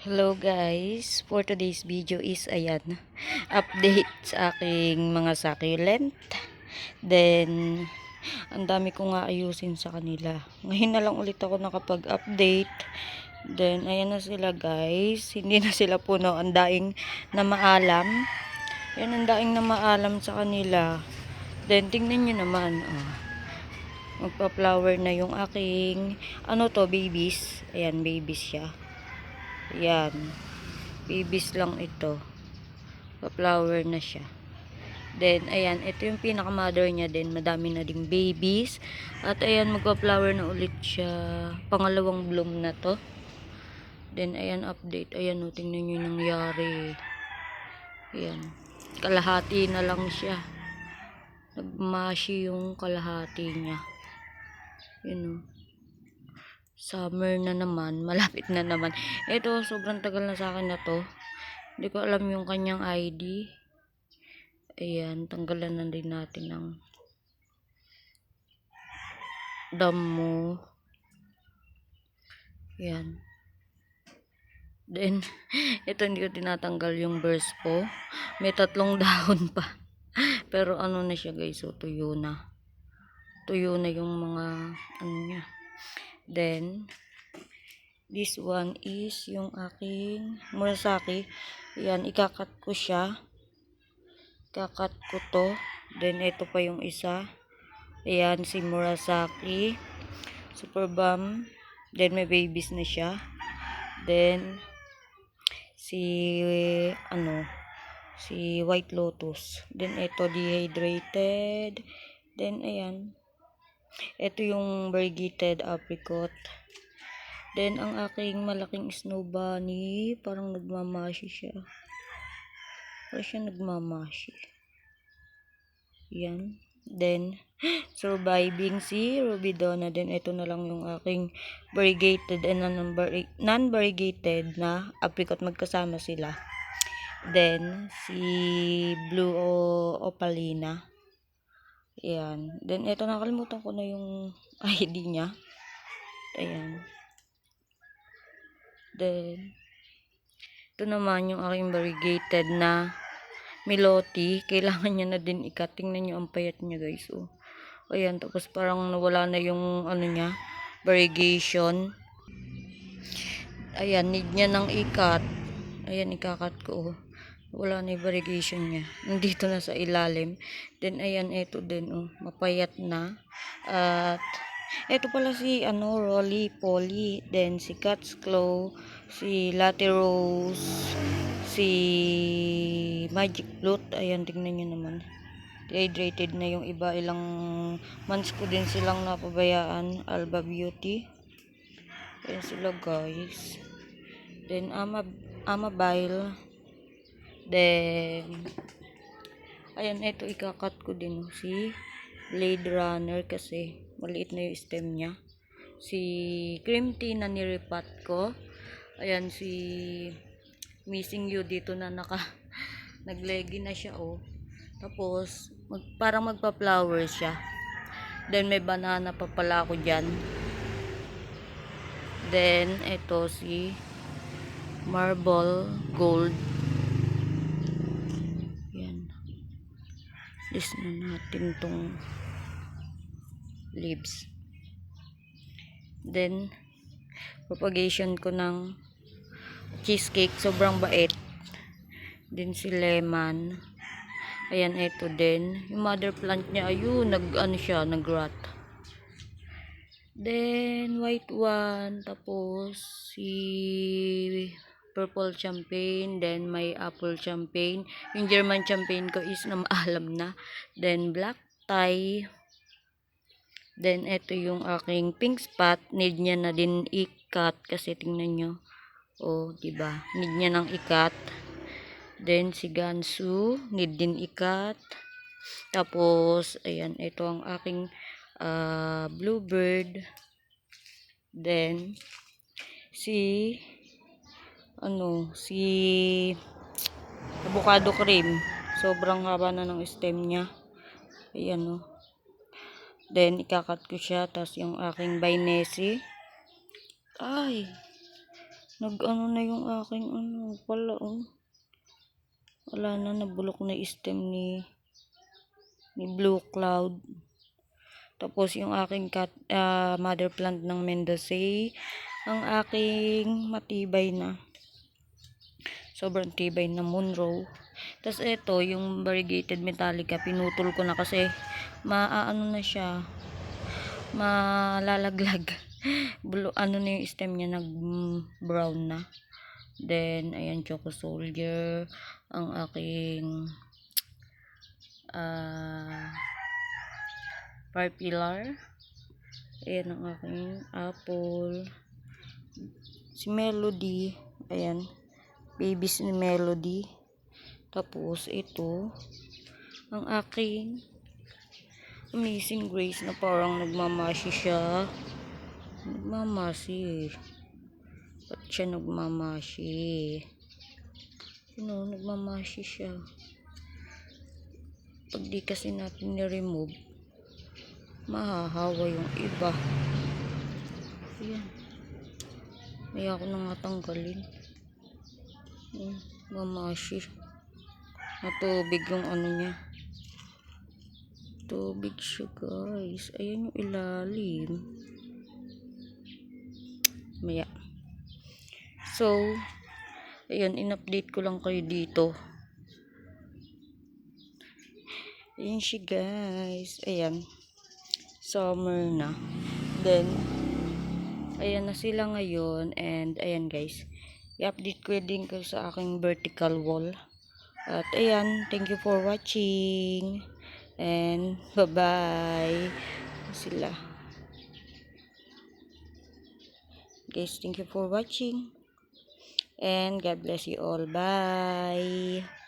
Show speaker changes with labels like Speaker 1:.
Speaker 1: Hello guys, for today's video is ayan, update sa aking mga succulent. Then, ang dami ko nga ayusin sa kanila. Ngayon na lang ulit ako nakapag-update. Then, ayan na sila guys. Hindi na sila puno. Ang daing na maalam. Ayan, ang daing na maalam sa kanila. Then, tingnan nyo naman. Magpa-flower na yung aking, babies. Ayan, babies siya. Ayan. Babies lang ito. Pa-flower na siya. Then, ayan. Ito yung pinaka-mother niya din. Madami na ding babies. At, ayan. Magpa-flower na ulit siya. Pangalawang bloom na to. Then, ayan. Update. Ayan. O, tingnan nyo yung nangyari. Ayan. Kalahati na lang siya. Nagmashi yung kalahati niya. Yun o. Summer na naman. Malapit na naman. Ito, sobrang tagal na sa akin na to. Hindi ko alam yung kanyang ID. Ayan, tanggalan na din natin ng damo. Ayan. Then, ito hindi ko tinatanggal yung burst po. May 3 dahon pa. Pero ano na siya guys, so tuyo na. Tuyo na yung mga ano niya. Then, this one is yung aking murasaki. Ayan, ikakat ko siya. Kakat ko to. Then, ito pa yung isa. Ayan, si Murasaki. Super Bomb. Then, may babies na siya. Then, si White Lotus. Then, ito dehydrated. Then, ayan. Ito yung variegated apricot. Then, ang aking malaking snow bunny, parang nagmamashi siya. Parang siya nagmamashi. Yan. Then, surviving si Rubidona. Then, ito na lang yung aking variegated and non-variegated na apricot. Magkasama sila. Then, si Blue Opalina. Ayan. Then, ito nakalimutan ko na yung ID niya. Ayan. Then, ito naman yung aking variegated na Meloti. Kailangan niya na din ikat. Tingnan nyo ang payat niya guys. Oh. Ayan. Tapos parang nawala na yung ano niya. Variegation. Ayan. Need niya ng ikat. Ayan. Ikakat ko. Oh. Wala na yung variegation niya. Nandito na sa ilalim. Then ayan. Ito din. Oh. Mapayat na. At ito pala si Rolly Polly. Then si Cat's Claw. Si Latte Rose. Si Magic Flute. Ayan, tingnan nyo naman. Dehydrated na yung iba. Ilang months ko din silang napabayaan. Alba Beauty. Ayan sila guys. Then Amabile. Then ayan, ito ikakat ko din si Blade Runner kasi maliit na yung stem niya. Si Cream Tea na niripat ko. Ayan, si Missing You dito na naglegi na siya, oh. Tapos parang magpa-flower siya. Then may banana pa pala ako diyan. Then ito si Marble Gold. Yan. List na natin tong leaves. Then propagation ko ng cheesecake, sobrang bait. Then si lemon. Ayan, ito din. Yung mother plant niya, ayun, nag-rot. Then, white one. Tapos, si purple champagne. Then, may apple champagne. Yung German champagne ko is na maalam na. Then, black tie. Then, ito yung aking pink spot. Need niya na din ikat. Kasi, tingnan nyo. Oh, diba? Need niya ng ikat. Then, si Gansu, need din ikat. Tapos, ayan, ito ang aking bluebird. Then, si avocado cream. Sobrang haba na ng stem niya. Ayan, oh. Then, ikakat ko siya. Tapos, yung aking Bainesi. Ay, Nag-ano na yung aking ano pala, oh. Wala na, nabulok na yung stem ni Blue Cloud. Tapos yung aking mother plant ng Mendoza, ang aking matibay na, sobrang tibay na Monroe. Tapos ito, yung variegated metallica, pinutol ko na kasi maaano na siya, malalaglag. Ano na yung stem niya, nag brown na. Then ayan, Choco Soldier, ang aking Pillar. Ayan ang aking apple. Si Melody, ayan, babies ni Melody. Tapos ito, ang aking Amazing Grace na parang nagmamashi siya. Nagmamashi. Ba't siya nagmamashi? Nagmamashi siya. Pag di kasi natin ni-remove, mahahawa yung iba. Ayan. May ako nang natanggalin. Mamashi. Matubig yung ano niya. Tubig siya, guys. Ayan yung ilalim. Maya. So, ayan, in-update ko lang kayo dito. Ayan siya, guys. Ayan. Summer na. Then, ayan na sila ngayon. And, ayan, guys. I-update ko din ko sa aking vertical wall. At, ayan. Thank you for watching. And, bye-bye. Sila. Guys, thank you for watching. And, God bless you all. Bye.